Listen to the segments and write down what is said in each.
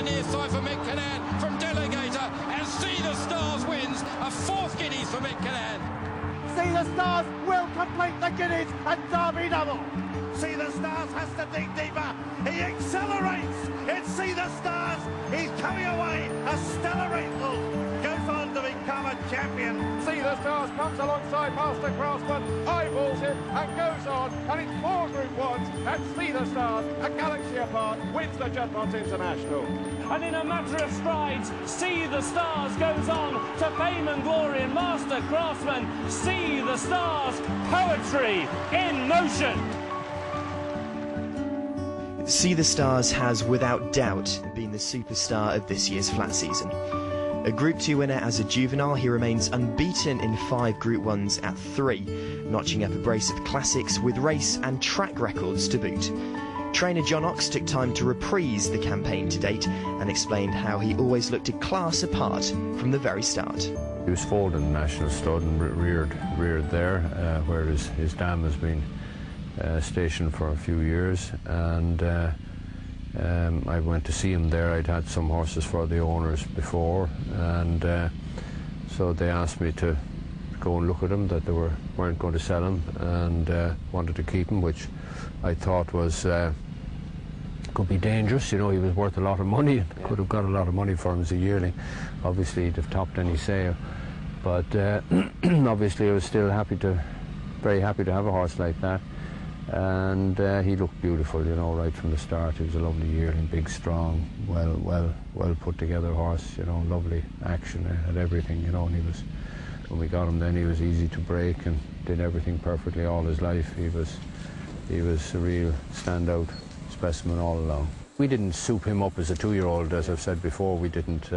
the near side for Mick Cannan from Delegator, and See the Stars wins a 4th Guineas for Mick Cannan. See the Stars will complete the Guineas and Derby double. See the Stars has to dig deeper. He accelerates. It's See the Stars. He's coming away. A stellar rental. Goes on to become a champion. See the Stars comes alongside Master Craftsman, eyeballs him and goes on. And it's 4 Group 1s. And See the Stars, a galaxy apart, wins the Juddmonte International. And in a matter of strides, See the Stars goes on to fame and glory. And Master Craftsman, See the Stars, poetry in motion. See the Stars has without doubt been the superstar of this year's flat season. A Group 2 winner as a juvenile, he remains unbeaten in 5 Group 1s at 3, notching up a brace of classics with race and track records to boot. Trainer John Oxx took time to reprise the campaign to date and explained how he always looked a class apart from the very start. He was foaled in the national stud and reared there, where his dam has been stationed for a few years, and I went to see him there. I'd had some horses for the owners before, and so they asked me to go and look at him, that they weren't going to sell him and wanted to keep him, which I thought was could be dangerous. You know, he was worth a lot of money. Could have got a lot of money for him as a yearling. Obviously he'd have topped any sale, but obviously I was still very happy to have a horse like that. And he looked beautiful, you know, right from the start. He was a lovely yearling, big, strong, well put together horse, you know, lovely action, had everything, you know. And when we got him then, he was easy to break and did everything perfectly all his life. He was a real standout specimen all along. We didn't soup him up as a 2-year-old, as I've said before. We didn't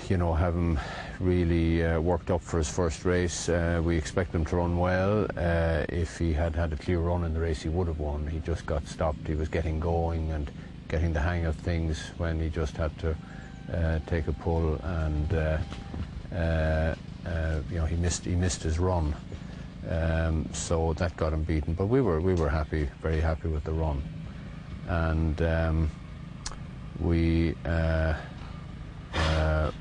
you know, have him really worked up for his first race. We expect him to run well. If he had had a clear run in the race, he would have won. He just got stopped. He was getting going and getting the hang of things when he just had to take a pull, and you know, he missed his run. So that got him beaten. But we were happy, very happy with the run, and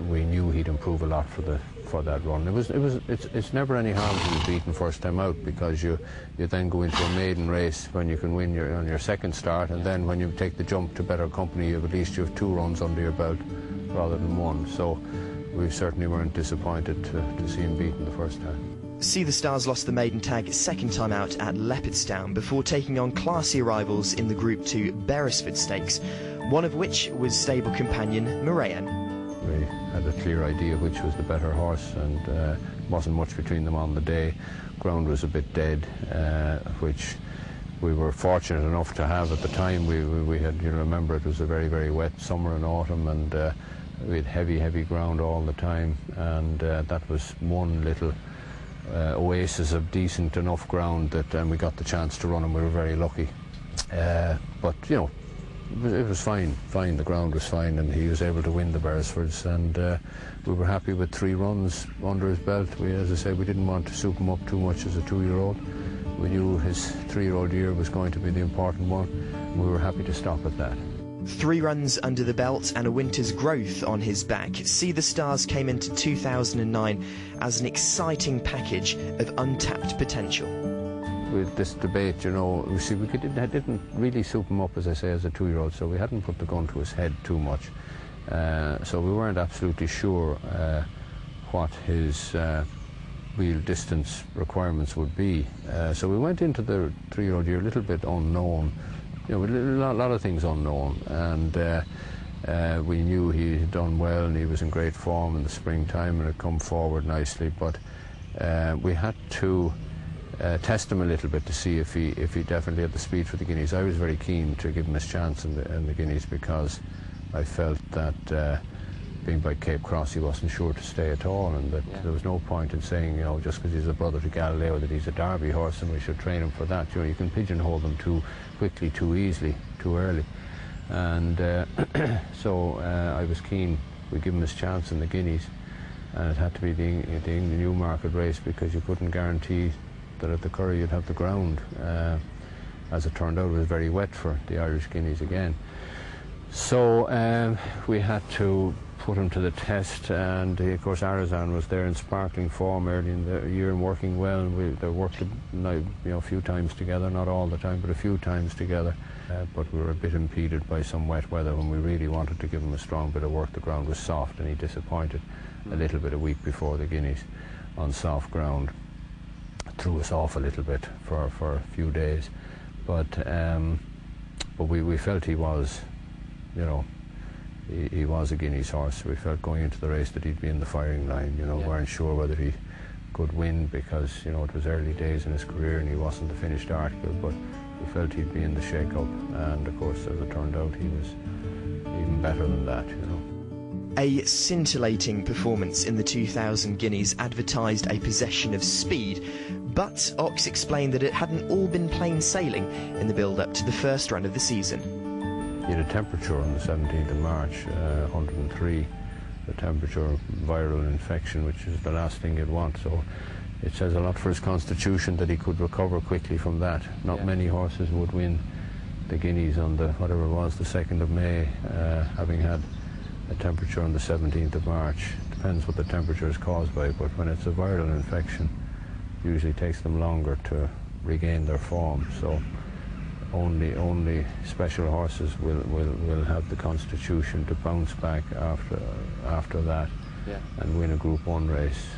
we knew he'd improve a lot for that run. It's never any harm to be beaten first time out, because you then go into a maiden race when you can win on your second start, and then when you take the jump to better company, at least you have 2 runs under your belt rather than 1. So we certainly weren't disappointed to see him beaten the first time. See the Stars lost the maiden tag second time out at Leopardstown before taking on classy rivals in the Group 2 Beresford Stakes, one of which was stable companion Moraine. We had a clear idea which was the better horse, and wasn't much between them on the day. Ground was a bit dead, which we were fortunate enough to have at the time. We had, you remember, it was a very, very wet summer and autumn, and we had heavy ground all the time, and that was one little oasis of decent enough ground that we got the chance to run, and we were very lucky. But you know, it was fine. The ground was fine, and he was able to win the Beresfords, and we were happy with 3 runs under his belt. As I said, we didn't want to soup him up too much as a 2-year-old. We knew his 3-year-old year was going to be the important one, and we were happy to stop at that. 3 runs under the belt and a winter's growth on his back. See the Stars came into 2009 as an exciting package of untapped potential. With this debate, you know, we didn't really soup him up, as I say, as a 2-year-old, so we hadn't put the gun to his head too much. So we weren't absolutely sure what his real distance requirements would be. So we went into the 3-year-old year a little bit unknown, you know, with a lot of things unknown, and we knew he had done well and he was in great form in the springtime and had come forward nicely, but we had to test him a little bit to see if he definitely had the speed for the Guineas. I was very keen to give him his chance in the Guineas, because I felt that being by Cape Cross he wasn't sure to stay at all, and that there was no point in saying, you know, just because he's a brother to Galileo that he's a Derby horse and we should train him for that. You know, you can pigeonhole them too quickly, too easily, too early, and so I was keen we'd give him his chance in the Guineas, and it had to be the Newmarket race, because you couldn't guarantee that at the Curragh you'd have the ground. As it turned out, it was very wet for the Irish Guineas again. So we had to put him to the test, and of course Arizan was there in sparkling form early in the year and working well. They worked a few times together, not all the time, but a few times together. But we were a bit impeded by some wet weather when we really wanted to give him a strong bit of work. The ground was soft, and he disappointed a little bit a week before the Guineas on soft ground. Threw us off a little bit for a few days, but we felt he was, he was a Guineas horse. We felt going into the race that he'd be in the firing line. Weren't sure whether he could win because it was early days in his career and he wasn't the finished article, but we felt he'd be in the shake-up, and of course as it turned out he was even better than that. A scintillating performance in the 2000 Guineas advertised a possession of speed, but Oxx explained that it hadn't all been plain sailing in the build-up to the first run of the season. He had a temperature on the 17th of March, 103, the temperature, viral infection, which is the last thing you'd want, so it says a lot for his constitution that he could recover quickly from that. Not many horses would win the Guineas on the, whatever it was, the 2nd of May, having had a temperature on the 17th of March. Depends what the temperature is caused by, but when it's a viral infection, it usually takes them longer to regain their form. So only special horses will have the constitution to bounce back after that and win a Group 1 race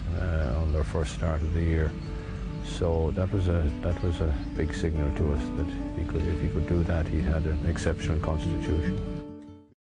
on their first start of the year. So that was a big signal to us that if he could do that, he had an exceptional constitution.